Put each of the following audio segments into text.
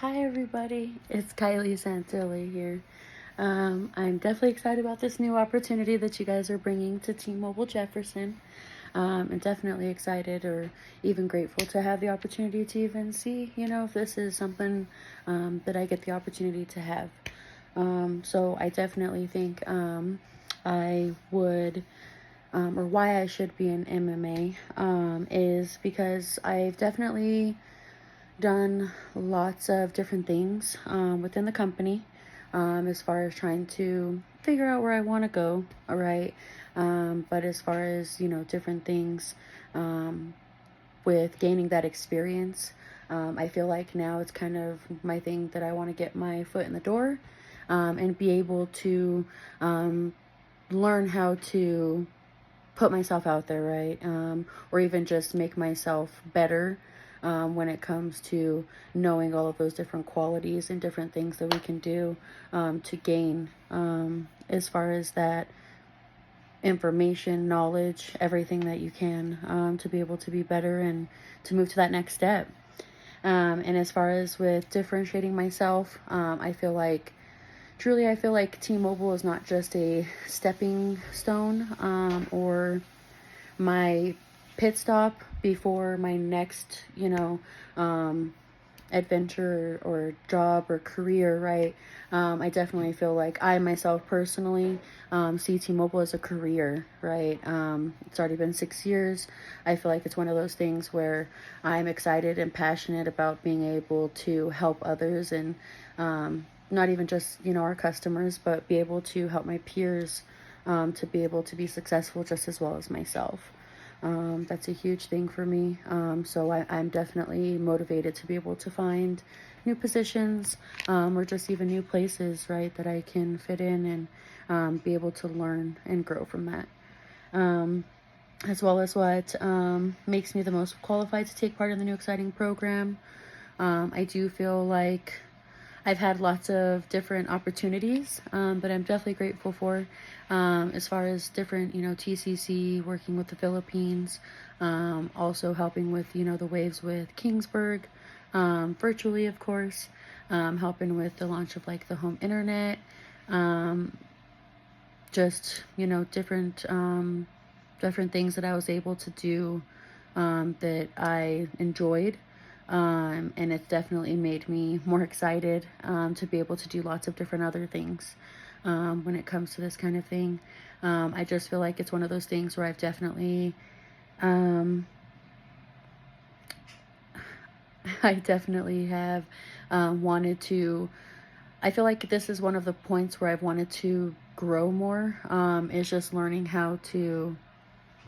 Hi everybody, it's Kylie Santilli here. I'm definitely excited about this new opportunity that you guys are bringing to T-Mobile Jefferson. And definitely excited or even grateful to have the opportunity to even see, if this is something that I get the opportunity to have. So I definitely think I would, or why I should be in MMA is because I've definitely done lots of different things within the company as far as trying to figure out where I want to go, all right? But as far as, different things with gaining that experience, I feel like now it's kind of my thing that I want to get my foot in the door and be able to learn how to put myself out there, right? Or even just make myself better when it comes to knowing all of those different qualities and different things that we can do to gain as far as that information, knowledge, everything that you can to be able to be better and to move to that next step. And as far as with differentiating myself, I feel like T-Mobile is not just a stepping stone or my pit stop before my next, adventure or job or career, right? I definitely feel like I myself personally see T-Mobile as a career, right? It's already been 6 years. I feel like it's one of those things where I'm excited and passionate about being able to help others and not even just, our customers, but be able to help my peers to be able to be successful just as well as myself. That's a huge thing for me. So I'm definitely motivated to be able to find new positions or just even new places, right, that I can fit in and be able to learn and grow from that. As well as what makes me the most qualified to take part in the new exciting program. I do feel like I've had lots of different opportunities, but I'm definitely grateful for as far as different, TCC, working with the Philippines, also helping with, the waves with Kingsburg, virtually, of course, helping with the launch of like the home internet, just, different things that I was able to do that I enjoyed. And it's definitely made me more excited to be able to do lots of different other things when it comes to this kind of thing. I just feel like it's one of those things where I've definitely, I definitely have wanted to. I feel like this is one of the points where I've wanted to grow more. Is just learning how to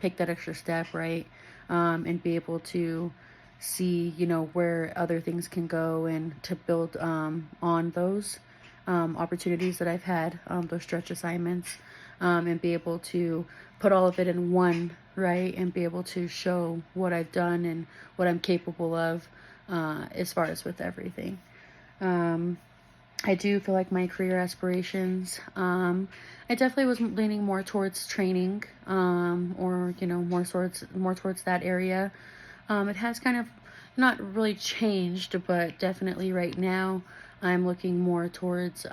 take that extra step, right? And be able to see, where other things can go and to build on those opportunities that I've had, those stretch assignments, and be able to put all of it in one, right? And be able to show what I've done and what I'm capable of as far as with everything. I do feel like my career aspirations, I definitely was leaning more towards training, or, more towards that area. It has kind of not really changed, but definitely right now I'm looking more towards,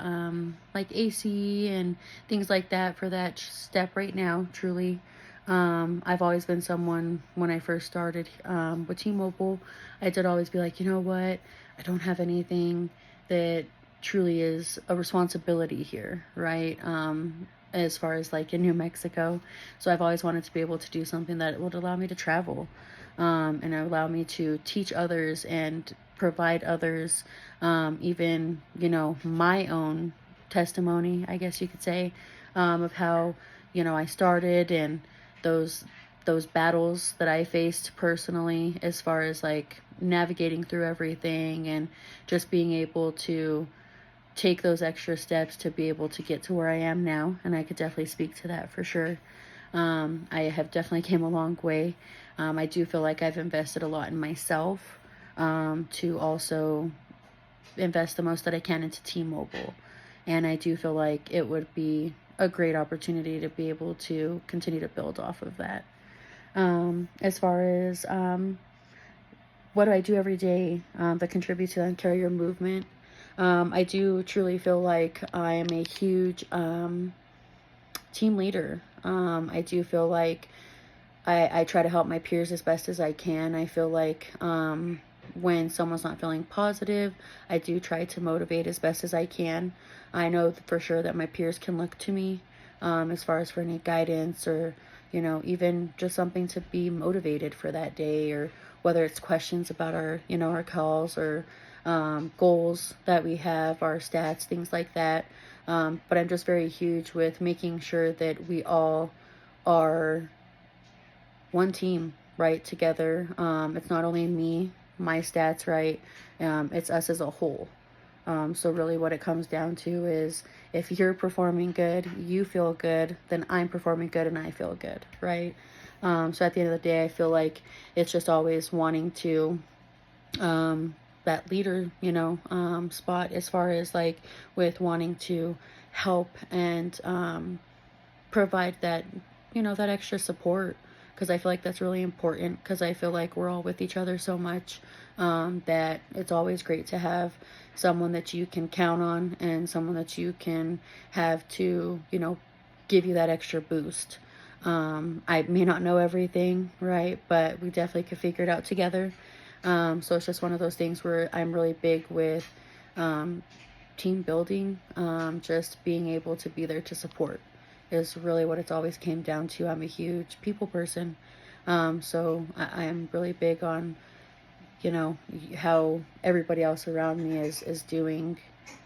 like AC and things like that for that step right now, truly. I've always been someone when I first started, with T-Mobile, I did always be like, you know what, I don't have anything that truly is a responsibility here, right? As far as like in New Mexico. So I've always wanted to be able to do something that would allow me to travel and allow me to teach others and provide others even, my own testimony, I guess you could say, of how, I started and those those battles that I faced personally as far as like navigating through everything and just being able to take those extra steps to be able to get to where I am now. And I could definitely speak to that for sure. I have definitely came a long way. I do feel like I've invested a lot in myself to also invest the most that I can into T-Mobile. And I do feel like it would be a great opportunity to be able to continue to build off of that. As far as what do I do every day that contributes to the interior movement? I do truly feel like I am a huge team leader. I do feel like I try to help my peers as best as I can. I feel like when someone's not feeling positive, I do try to motivate as best as I can. I know for sure that my peers can look to me as far as for any guidance, or, you know, even just something to be motivated for that day, or whether it's questions about our, you know, our calls, or goals that we have, our stats, things like that. But I'm just very huge with making sure that we all are one team, right, together. It's not only me, my stats, right? It's us as a whole. So really what it comes down to is, if you're performing good, you feel good, then I'm performing good and I feel good, right? So at the end of the day, I feel like it's just always wanting to, that leader, you know, spot, as far as like with wanting to help and provide that, you know, that extra support, because I feel like that's really important, because I feel like we're all with each other so much, that it's always great to have someone that you can count on, and someone that you can have to, you know, give you that extra boost. I may not know everything, right, but we definitely could figure it out together. So it's just one of those things where I'm really big with team building, just being able to be there to support is really what it's always came down to. I'm a huge people person. So I am really big on, you know, how everybody else around me is doing,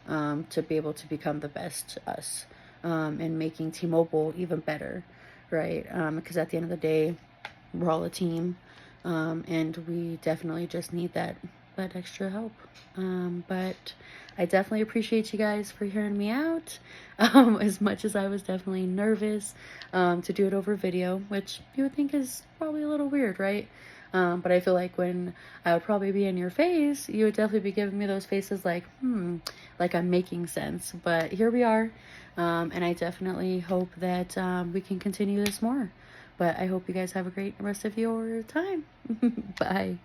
to be able to become the best us, and making T-Mobile even better, right? Because at the end of the day, we're all a team, and we definitely just need that extra help. But I definitely appreciate you guys for hearing me out. As much as I was definitely nervous to do it over video, which you would think is probably a little weird, right? But I feel like when I would probably be in your face, you would definitely be giving me those faces like, like I'm making sense. But here we are, and I definitely hope that we can continue this more. But I hope you guys have a great rest of your time. Bye.